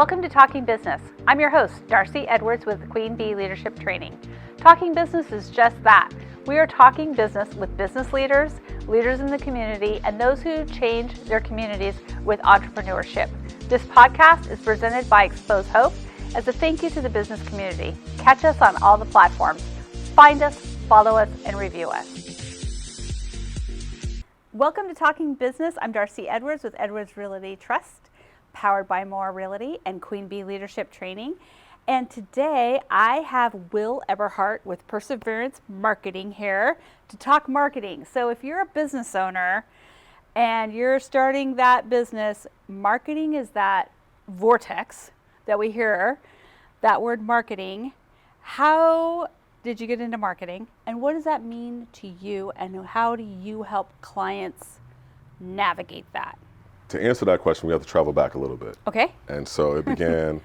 Welcome to Talking Business. I'm your host, Darcey Edwards with Queen Bee Leadership Training. Talking Business is just that. We are talking business with business leaders, leaders in the community, and those who change their communities with entrepreneurship. This podcast is presented by Xpose Hope as a thank you to the business community. Catch us on all the platforms. Find us, follow us, and review us. Welcome to Talking Business. I'm Darcey Edwards with Edwards Realty Trust, powered by More Realty and Queen Bee Leadership Training. And today I have Will Eberhart with Perseverance Marketing here to talk marketing. So if you're a business owner and you're starting that business, marketing is that vortex that we hear, that word marketing. How did you get into marketing, and what does that mean to you, and how do you help clients navigate that? To answer that question, we have to travel back a little bit. Okay. And so it began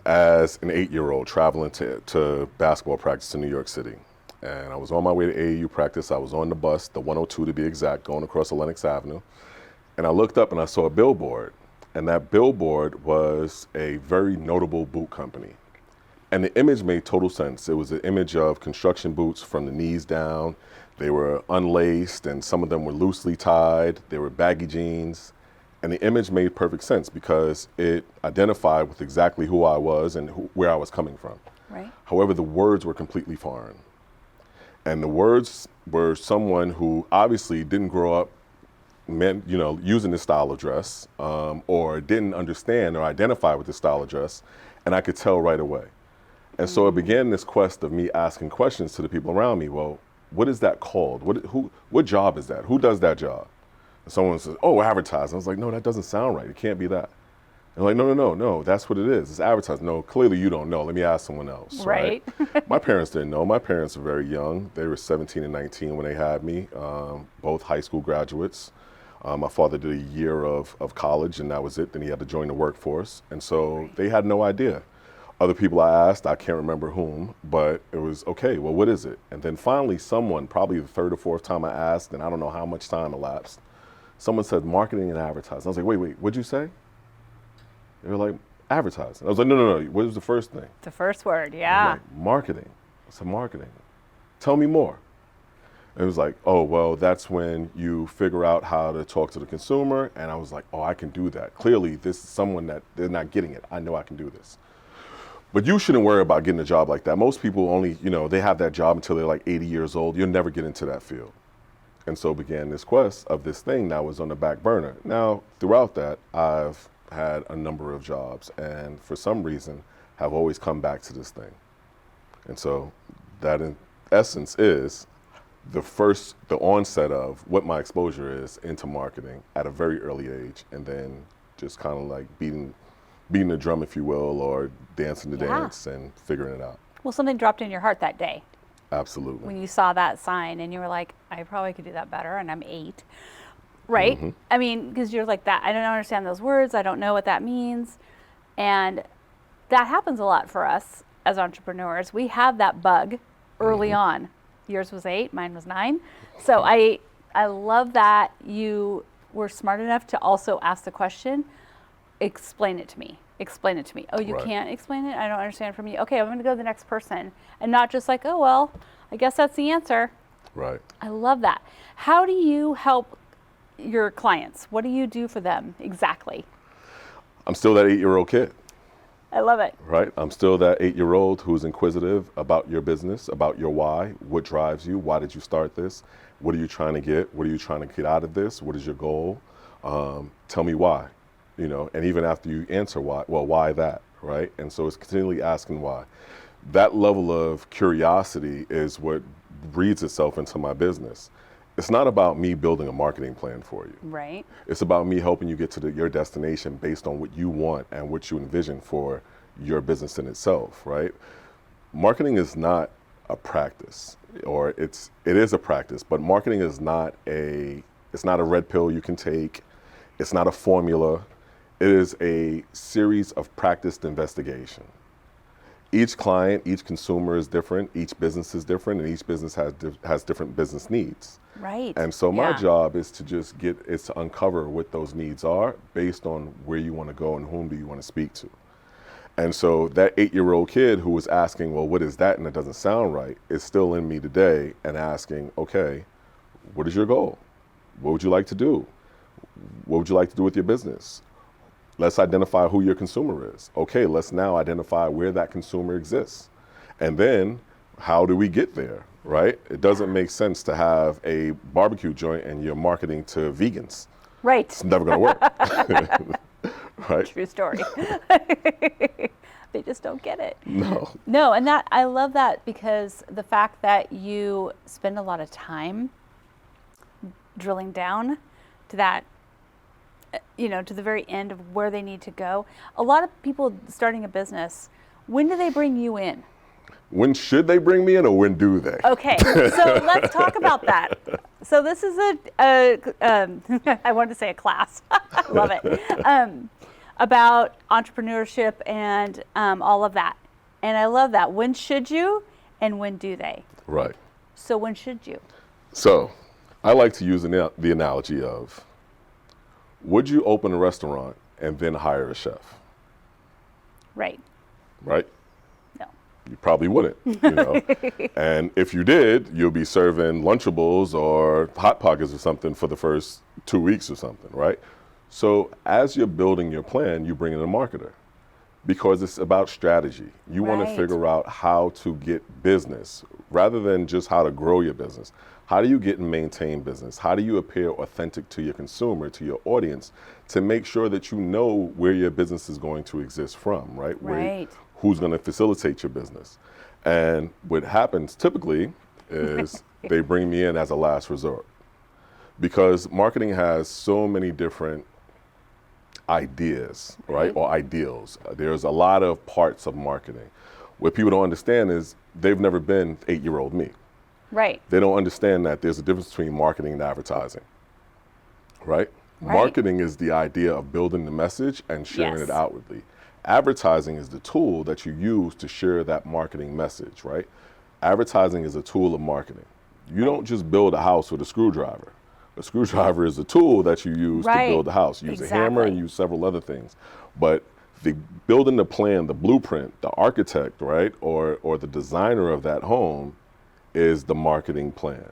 as an 8-year-old traveling to basketball practice in New York City. And I was on my way to AAU practice. I was on the bus, the 102 to be exact, going across Lenox Avenue. And I looked up and I saw a billboard. And that billboard was a very notable boot company. And the image made total sense. It was an image of construction boots from the knees down. They were unlaced and some of them were loosely tied. They were baggy jeans. And the image made perfect sense because it identified with exactly who I was and where I was coming from. Right. However, the words were completely foreign. And the words were someone who obviously didn't grow up using this style of dress or didn't understand or identify with this style of dress. And I could tell right away. And so it began this quest of me asking questions to the people around me. Well, what is that called? What job is that? Who does that job? And someone says, oh, advertising. I was like, no, that doesn't sound right. It can't be that. And like, no, that's what it is. It's advertising. No, clearly you don't know. Let me ask someone else. Right. My parents didn't know. My parents were very young. They were 17 and 19 when they had me, both high school graduates. My father did a year of college and that was it. Then he had to join the workforce. And so they had no idea. Other people I asked, I can't remember whom, but it was, okay, well, what is it? And then finally someone, probably the third or fourth time I asked, and I don't know how much time elapsed, someone said marketing and advertising. I was like, wait, what'd you say? They were like, advertising. I was like, no, what was the first thing? The first word, yeah. Like, marketing. I said, marketing. Tell me more. It was like, oh, well, that's when you figure out how to talk to the consumer. And I was like, oh, I can do that. Clearly, this is someone that they're not getting it. I know I can do this. But you shouldn't worry about getting a job like that. Most people only, they have that job until they're like 80 years old. You'll never get into that field. And so began this quest of this thing that was on the back burner. Now, throughout that, I've had a number of jobs and for some reason have always come back to this thing. And so that in essence is the onset of what my exposure is into marketing at a very early age, and then just kind of like beating the drum, if you will, or dancing the dance and figuring it out. Well, something dropped in your heart that day. Absolutely. When you saw that sign and you were like, I probably could do that better, and I'm 8, right? Mm-hmm. I mean, because you're like that, I don't understand those words, I don't know what that means. And that happens a lot for us as entrepreneurs. We have that bug early on. Yours was 8, mine was 9. So I love that you were smart enough to also ask the question, explain it to me. Oh, you can't explain it? I don't understand from you. Okay, I'm going to go to the next person. And not just like, oh, well, I guess that's the answer. Right. I love that. How do you help your clients? What do you do for them exactly? I'm still that 8-year-old kid. I love it. Right. I'm still that 8-year-old who's inquisitive about your business, about your why, what drives you, why did you start this, what are you trying to get, what are you trying to get out of this, what is your goal, tell me why. And even after you answer why, well, why that, right? And so it's continually asking why. That level of curiosity is what breeds itself into my business. It's not about me building a marketing plan for you. Right. It's about me helping you get to your destination based on what you want and what you envision for your business in itself, right? Marketing is not a practice, or it is a practice, but marketing is it's not a red pill you can take. It's not a formula. It is a series of practiced investigation. Each client, each consumer is different, each business is different, and each business has different business needs. Right. And so my job is to uncover what those needs are based on where you want to go and whom do you want to speak to. And so that 8-year-old kid who was asking, well, what is that? And it doesn't sound right, is still in me today and asking, okay, what is your goal? What would you like to do? What would you like to do with your business? Let's identify who your consumer is. Okay, let's now identify where that consumer exists. And then how do we get there, right? It doesn't make sense to have a barbecue joint and you're marketing to vegans. Right. It's never going to work. Right? True story. They just don't get it. No. No, and that I love that because the fact that you spend a lot of time drilling down to that, to the very end of where they need to go. A lot of people starting a business, when do they bring you in? When should they bring me in, or when do they? Okay, so let's talk about that. So this is I wanted to say a class. I love it. About entrepreneurship and all of that. And I love that. When should you and when do they? Right. So when should you? So I like to use the analogy of, would you open a restaurant and then hire a chef? Right. Right? No. You probably wouldn't, And if you did, you'll be serving Lunchables or Hot Pockets or something for the first 2 weeks or something, right? So as you're building your plan, you bring in a marketer because it's about strategy. You want to Right. figure out how to get business rather than just how to grow your business. How do you get and maintain business? How do you appear authentic to your consumer, to your audience, to make sure that you know where your business is going to exist from, right? Right. Who's going to facilitate your business. And what happens typically is they bring me in as a last resort because marketing has so many different ideas, right? Or ideals. There's a lot of parts of marketing. What people don't understand is they've never been 8-year-old me. Right. They don't understand that there's a difference between marketing and advertising, right? Right. Marketing is the idea of building the message and sharing Yes. it outwardly. Advertising is the tool that you use to share that marketing message, right? Advertising is a tool of marketing. You don't just build a house with a screwdriver. A screwdriver is a tool that you use Right. to build a house. You use a hammer and Exactly. use several other things. But the building the plan, the blueprint, the architect, right, or the designer of that home is the marketing plan.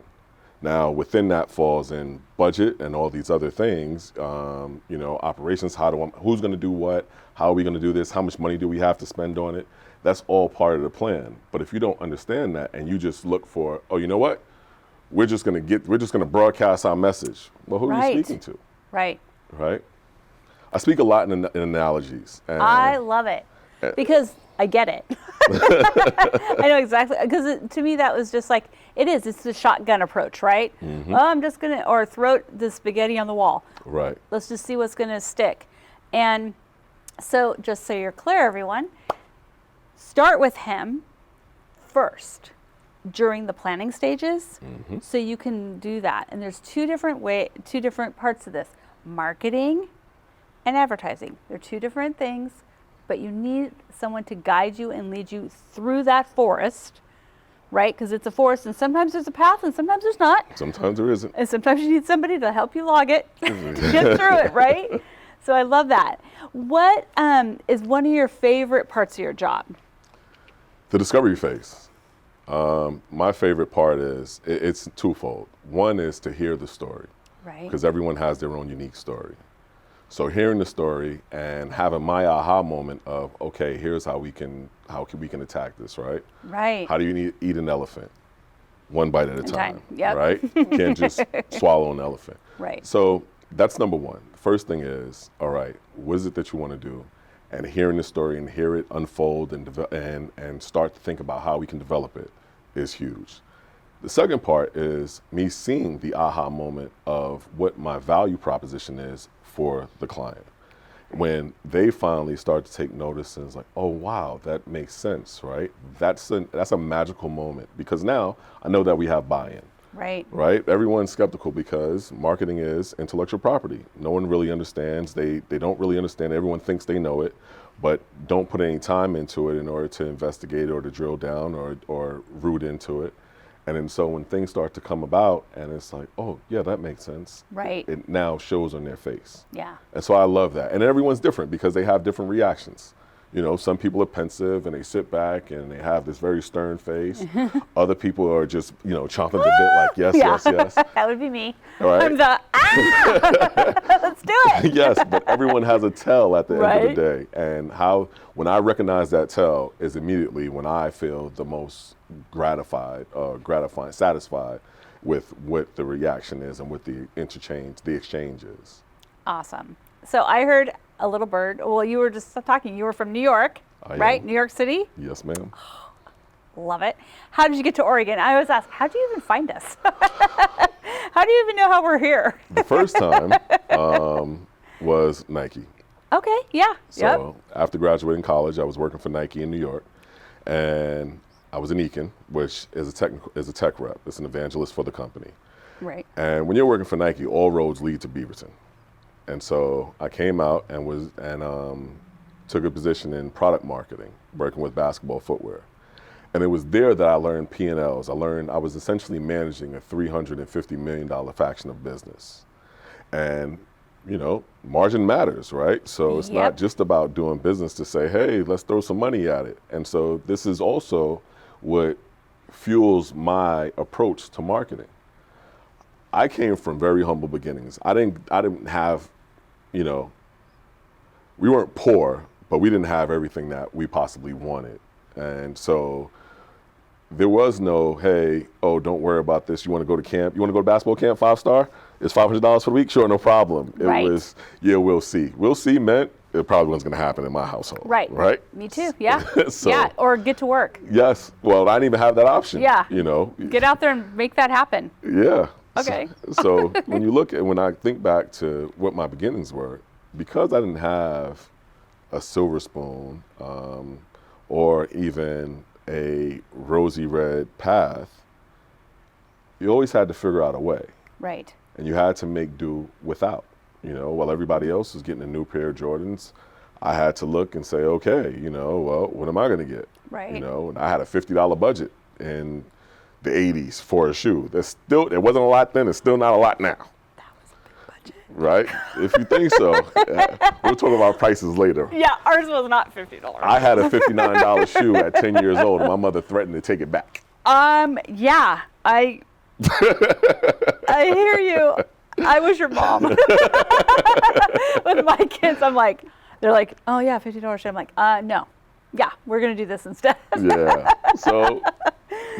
Now, within that falls in budget and all these other things, operations, who's going to do what, how are we going to do this, how much money do we have to spend on it? That's all part of the plan. But if you don't understand that and you just look for, oh, you know what? We're just going to broadcast our message. Well, who are Right. you speaking to, Right. right? I speak a lot in analogies. And I love it because I get it. I know exactly, because to me that was just like, it's the shotgun approach, right? Mm-hmm. Oh, I'm just going to, or throw the spaghetti on the wall. Right. Let's just see what's going to stick. And so just so you're clear, everyone, start with him first during the planning stages, so you can do that. And there's two different parts of this: marketing and advertising. They're two different things, but you need someone to guide you and lead you through that forest, right? Because it's a forest, and sometimes there's a path, and sometimes there's not. Sometimes there isn't. And sometimes you need somebody to help you log it to get through it, right? So I love that. What is one of your favorite parts of your job? The discovery phase. My favorite part is it's twofold. One is to hear the story, Right. because everyone has their own unique story. So hearing the story and having my aha moment of, okay, here's how we can attack this, right? Right. How do you eat an elephant? One bite at a time, Yep. right? You can't just swallow an elephant. Right. So that's number one. The first thing is, all right, what is it that you want to do? And hearing the story and hear it unfold and start to think about how we can develop it is huge. The second part is me seeing the aha moment of what my value proposition is for the client. When they finally start to take notice and it's like, oh wow, that makes sense, right? That's a magical moment because now I know that we have buy-in. Right. Right? Everyone's skeptical because marketing is intellectual property. No one really understands. They don't really understand. Everyone thinks they know it, but don't put any time into it in order to investigate or to drill down or root into it. And then so when things start to come about and it's like, oh yeah, that makes sense. Right. It now shows on their face. Yeah. And so I love that. And everyone's different because they have different reactions. some people are pensive and they sit back and they have this very stern face. Other people are just, chomping the bit like, yes, Yeah. yes, yes. That would be me. All right. I'm the, let's do it. Yes, but everyone has a tell at the end Right. of the day. And when I recognize that tell is immediately when I feel the most satisfied with what the reaction is and what the exchange is. Awesome. So I heard a little bird. Well, you were just talking. You were from New York, right? am. New York City. Yes, ma'am. Love it. How did you get to Oregon? I always ask, how do you even find us? How do you even know how we're here? The first time was Nike. Okay. Yeah. So after graduating college, I was working for Nike in New York, and I was in Econ, which is a tech rep. It's an evangelist for the company. Right. And when you're working for Nike, all roads lead to Beaverton. And so I came out and took a position in product marketing, working with basketball footwear. And it was there that I learned P&Ls. I was essentially managing a $350 million faction of business. And, margin matters, right? So it's not just about doing business to say, hey, let's throw some money at it. And so this is also what fuels my approach to marketing. I came from very humble beginnings. I didn't have, we weren't poor, but we didn't have everything that we possibly wanted. And so there was no, hey, oh, don't worry about this. You want to go to camp? You want to go to basketball camp, 5-star? It's $500 for the week? Sure, no problem. It was, we'll see. We'll see meant it probably wasn't going to happen in my household. Right. Right? Me too. Yeah. So, or get to work. Yes. Well, I didn't even have that option. Yeah. Get out there and make that happen. Yeah. Okay. So when I think back to what my beginnings were, because I didn't have a silver spoon or even a rosy red path, you always had to figure out a way. Right. And you had to make do without. While everybody else was getting a new pair of Jordans, I had to look and say, okay, well, what am I going to get? Right. And I had a $50 budget in the 80s for a shoe. It wasn't a lot then, it's still not a lot now. That was a big budget. Right? If you think so. We'll talk about prices later. Yeah, ours was not $50. I had a $59 shoe at 10 years old, and my mother threatened to take it back. Yeah, I hear you. I was your mom. With my kids, they're like, oh yeah, $50 shoe. I'm like, no. Yeah, we're going to do this instead. Yeah. So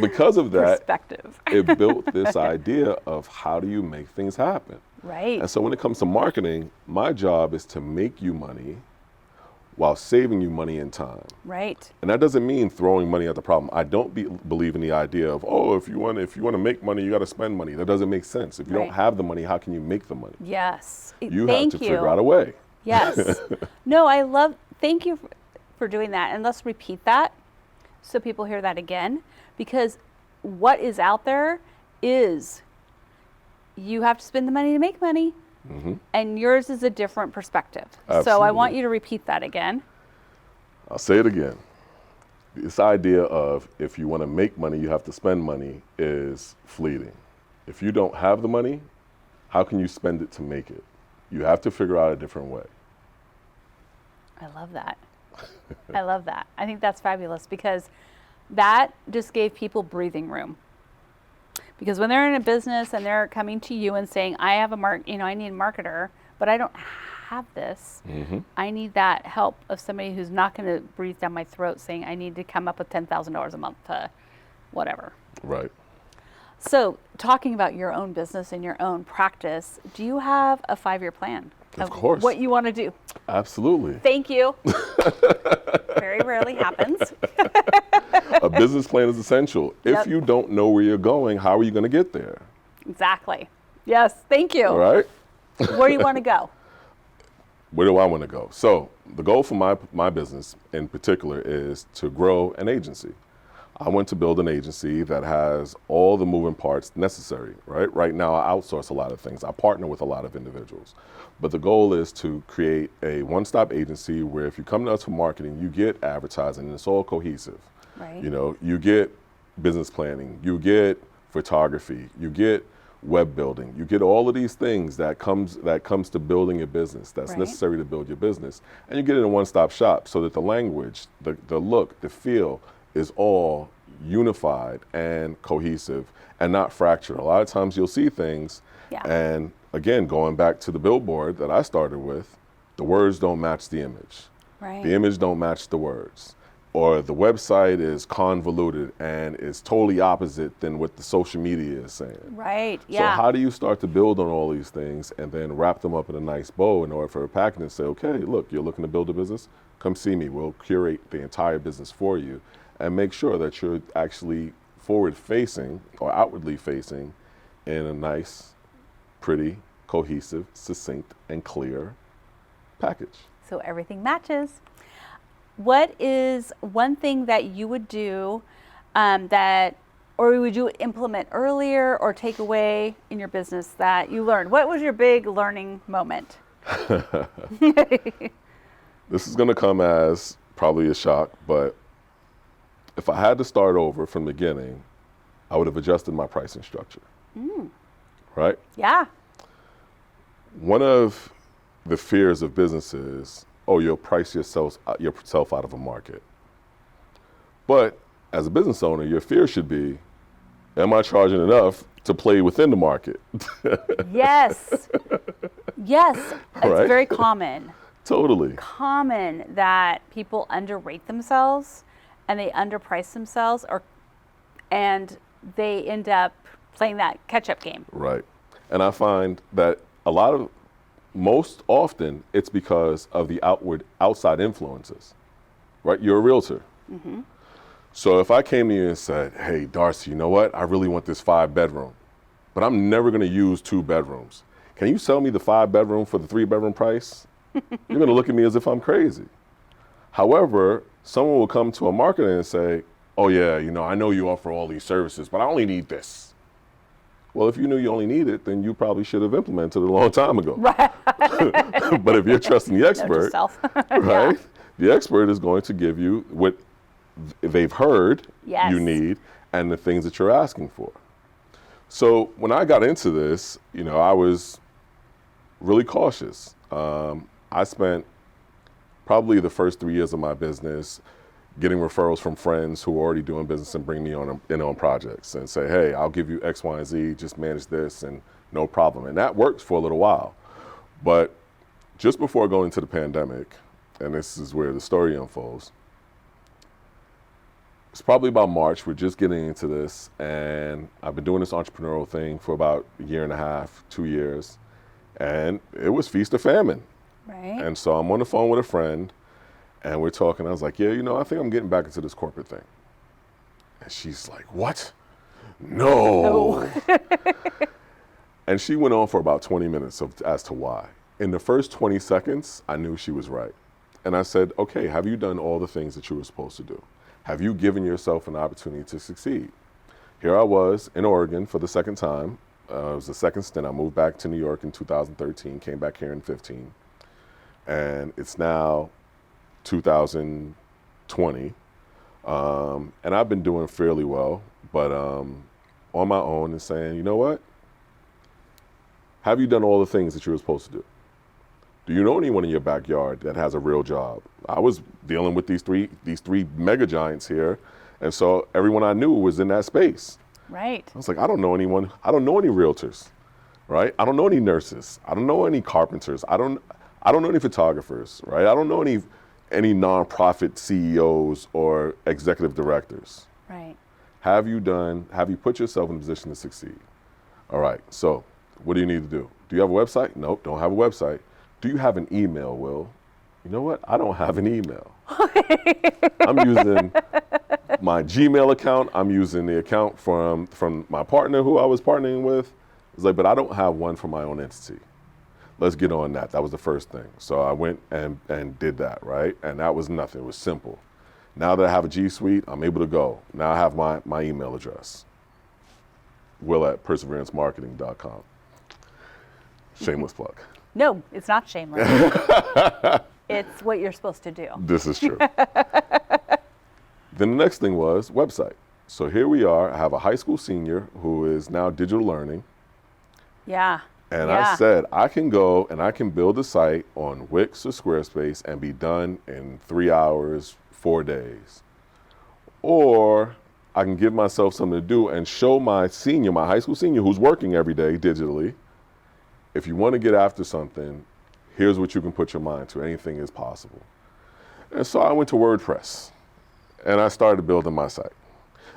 because of that, Perspective. it built this idea of how do you make things happen. Right. And so when it comes to marketing, my job is to make you money while saving you money and time. Right. And that doesn't mean throwing money at the problem. I don't believe in the idea of, if you want to make money, you got to spend money. That doesn't make sense. If you don't have the money, how can you make the money? Yes. You have to figure out a way. Yes. Thank you for doing that. And let's repeat that so people hear that again, because what is out there is you have to spend the money to make money. Mm-hmm. And yours is a different perspective. Absolutely. So I want you to repeat that again. I'll say it again. This idea of if you want to make money, you have to spend money is fleeting. If you don't have the money, how can you spend it to make it? You have to figure out a different way. I love that. I love that. I think that's fabulous because that just gave people breathing room. Because when they're in a business and they're coming to you and saying, I have I need a marketer, but I don't have this. Mm-hmm. I need that help of somebody who's not going to breathe down my throat saying, I need to come up with $10,000 a month to whatever. Right. So talking about your own business and your own practice, do you have a 5-year plan? Of course. What you want to do? Absolutely. Thank you. Very rarely happens. A business plan is essential. If you don't know where you're going, how are you going to get there? Exactly. Yes, thank you. All right. Where do you want to go? Where do I want to go? So the goal for my business in particular is to grow an agency. I want to build an agency that has all the moving parts necessary, right? Right now, I outsource a lot of things. I partner with a lot of individuals. But the goal is to create a one-stop agency where if you come to us for marketing, you get advertising and it's all cohesive. Right. You get business planning, you get photography, you get web building. You get all of these things that comes to building your business, that's Right. necessary to build your business. And you get it in a one-stop shop so that the language, the look, the feel is all unified and cohesive and not fractured. A lot of times you'll see things, Yeah. and again, going back to the billboard that I started with, the words don't match the image. Right. The image don't match the words. Or the website is convoluted and is totally opposite than what the social media is saying. Right. So Yeah. how do you start to build on all these things and then wrap them up in a nice bow in order for a package and say, okay, look, you're looking to build a business? Come see me. We'll curate the entire business for you and make sure that you're actually forward facing or outwardly facing in a nice, pretty, cohesive, succinct, and clear package. So everything matches. What is one thing that you would do or would you implement earlier or take away in your business that you learned? What was your big learning moment? This is going to come as probably a shock, but if I had to start over from the beginning, I would have adjusted my pricing structure. Right? Yeah. One of the fears of businesses, oh, you'll price yourself out of a market. But as a business owner, your fear should be, am I charging enough to play within the market? Yes. Yes. It's Right? very common. Totally. Common that people underrate themselves and they underprice themselves and they end up playing that catch-up game. Right. And I find that most often it's because of the outside influences, right? You're a realtor. So if I came to you and said, hey, Darcey, you know what? I really want this 5-bedroom, but I'm never going to use 2 bedrooms. Can you sell me the 5-bedroom for the 3-bedroom price? You're going to look at me as if I'm crazy. However, someone will come to a marketer and say, oh yeah, I know you offer all these services, but I only need this. Well, if you knew you only need it, then you probably should have implemented it a long time ago. Right. But if you're trusting the expert, Note yourself. right, the expert is going to give you what they've heard Yes. you need and the things that you're asking for. So when I got into this, I was really cautious. I spent probably the first 3 years of my business getting referrals from friends who were already doing business and bring me on projects and say, hey, I'll give you X, Y, and Z, just manage this and no problem. And that worked for a little while. But just before going into the pandemic, and this is where the story unfolds, it's probably about March, we're just getting into this, and I've been doing this entrepreneurial thing for about 1.5 years, 2 years, and it was feast or famine. Right. And so I'm on the phone with a friend, and we're talking. I was like, yeah, I think I'm getting back into this corporate thing. And she's like, what? No. And she went on for about 20 minutes as to why. In the first 20 seconds, I knew she was right. And I said, okay, have you done all the things that you were supposed to do? Have you given yourself an opportunity to succeed? Here I was in Oregon for the second time. It was the second stint. I moved back to New York in 2013, came back here in 2015. And it's now 2020, and I've been doing fairly well, but on my own and saying, you know what? Have you done all the things that you were supposed to do? Do you know anyone in your backyard that has a real job? I was dealing with these three mega giants here, and so everyone I knew was in that space. Right. I was like, I don't know anyone. I don't know any realtors, right? I don't know any nurses. I don't know any carpenters. I don't know any photographers, right? I don't know any nonprofit CEOs or executive directors. Right. Have you put yourself in a position to succeed? All right, so what do you need to do? Do you have a website? Nope, don't have a website. Do you have an email, Will? You know what? I don't have an email. I'm using my Gmail account. I'm using the account from my partner who I was partnering with. It's like, but I don't have one for my own entity. Let's get on that. That was the first thing. So I went and did that, right? And that was nothing. It was simple. Now that I have a G Suite, I'm able to go. Now I have my email address. Will@perseverancemarketing.com. Shameless plug. No, it's not shameless. It's what you're supposed to do. This is true. Then the next thing was website. So here we are. I have a high school senior who is now digital learning, Yeah. And Yeah. I said, I can go and I can build a site on Wix or Squarespace and be done in 3 hours, 4 days. Or I can give myself something to do and show my high school senior who's working every day digitally, if you want to get after something, here's what you can put your mind to. Anything is possible. And so I went to WordPress and I started building my site.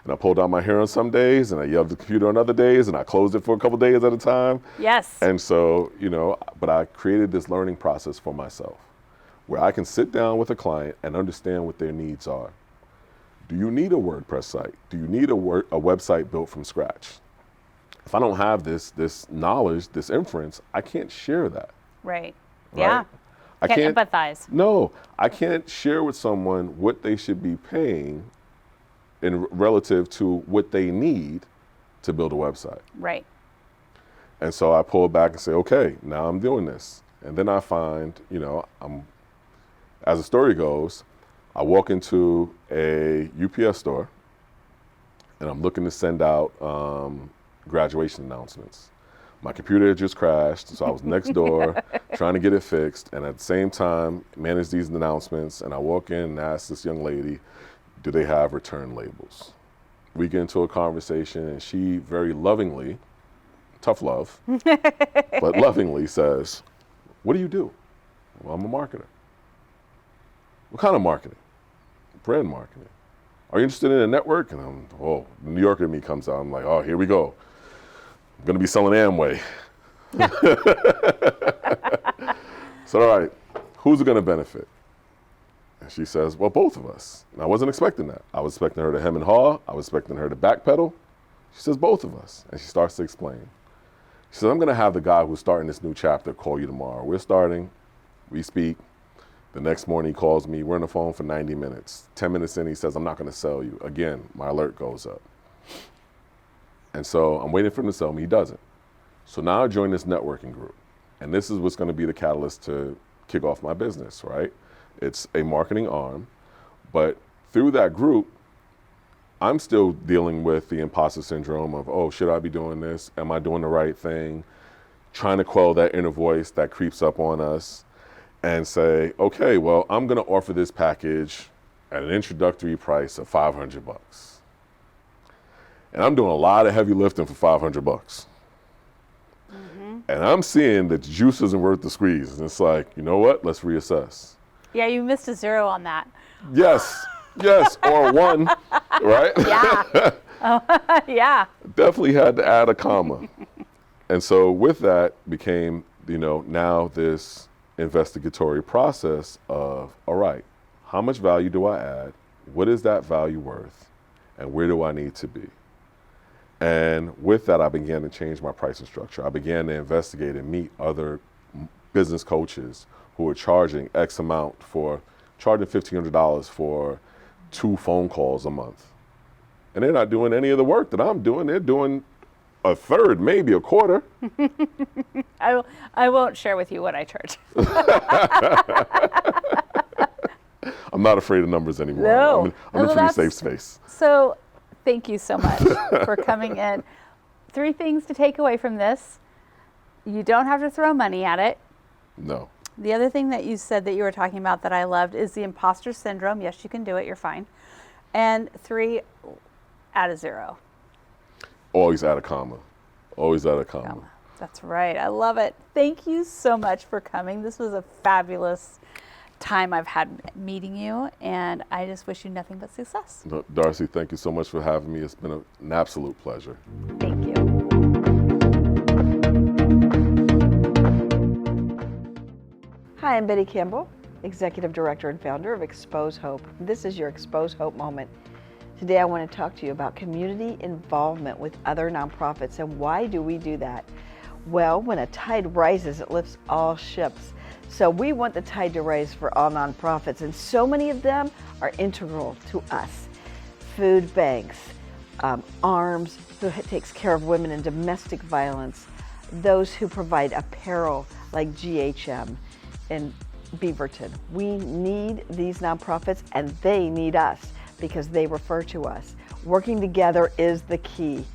And I pulled out my hair on some days and I yelled at the computer on other days and I closed it for a couple days at a time. Yes. And so, but I created this learning process for myself where I can sit down with a client and understand what their needs are. Do you need a WordPress site? Do you need a website built from scratch? If I don't have this knowledge, this inference, I can't share that. Right. Right? Yeah. I Can't empathize. No, I can't share with someone what they should be paying in relative to what they need to build a website. Right. And so I pull back and say, okay, now I'm doing this. And then I find, as the story goes, I walk into a UPS store and I'm looking to send out graduation announcements. My computer had just crashed, so I was next door trying to get it fixed, and at the same time manage these announcements. And I walk in and ask this young lady, do they have return labels? We get into a conversation and she very lovingly, tough love, but lovingly says, what do you do? Well, I'm a marketer. What kind of marketing? Brand marketing. Are you interested in a network? And the New Yorker in me comes out. I'm like, oh, here we go. I'm going to be selling Amway. So, all right, who's it going to benefit? And she says, well, both of us. And I wasn't expecting that. I was expecting her to hem and haw. I was expecting her to backpedal. She says, both of us. And she starts to explain. She says, I'm going to have the guy who's starting this new chapter call you tomorrow. We're starting. We speak. The next morning he calls me. We're on the phone for 90 minutes. 10 minutes in, he says, I'm not going to sell you. Again, my alert goes up. And so I'm waiting for him to sell me. He doesn't. So now I join this networking group. And this is what's going to be the catalyst to kick off my business, right? It's a marketing arm. But through that group, I'm still dealing with the imposter syndrome of, oh, should I be doing this? Am I doing the right thing? Trying to quell that inner voice that creeps up on us and say, okay, well, I'm going to offer this package at an introductory price of $500. And I'm doing a lot of heavy lifting for $500. Mm-hmm. And I'm seeing that the juice isn't worth the squeeze. And it's like, you know what? Let's reassess. Yeah, you missed a zero on that. Yes, or one, right? Yeah. Yeah. Definitely had to add a comma. And so with that became, now this investigatory process of, all right, how much value do I add? What is that value worth? And where do I need to be? And with that, I began to change my pricing structure. I began to investigate and meet other business coaches who are charging X amount charging $1,500 for 2 phone calls a month. And they're not doing any of the work that I'm doing. They're doing a third, maybe a quarter. I won't share with you what I charge. I'm not afraid of numbers anymore. No. I'm in a pretty safe space. So thank you so much for coming in. 3 things to take away from this. You don't have to throw money at it. No. The other thing that you said that you were talking about that I loved is the imposter syndrome. Yes, you can do it. You're fine. And 3, add a zero. Always add a comma. Always add a comma. That's right. I love it. Thank you so much for coming. This was a fabulous time I've had meeting you, and I just wish you nothing but success. Darcey, thank you so much for having me. It's been an absolute pleasure. Thank you. Hi, I'm Betty Campbell, Executive Director and Founder of Xpose Hope. This is your Xpose Hope moment. Today I want to talk to you about community involvement with other nonprofits and why do we do that? Well, when a tide rises, it lifts all ships. So we want the tide to rise for all nonprofits, and so many of them are integral to us. Food banks, ARMS, who takes care of women in domestic violence, those who provide apparel like GHM in Beaverton. We need these nonprofits and they need us because they refer to us. Working together is the key.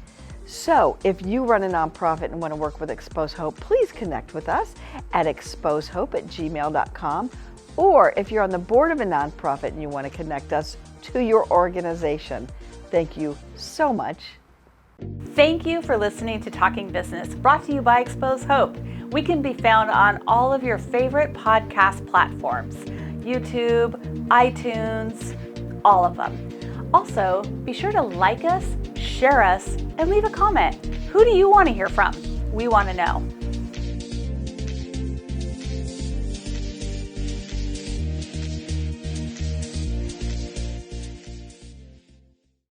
So if you run a nonprofit and want to work with Xpose Hope, please connect with us at xposehope@gmail.com. Or if you're on the board of a nonprofit and you want to connect us to your organization. Thank you so much. Thank you for listening to Talking Business, brought to you by Xpose Hope. We can be found on all of your favorite podcast platforms, YouTube, iTunes, all of them. Also, be sure to like us, share us, and leave a comment. Who do you want to hear from? We want to know.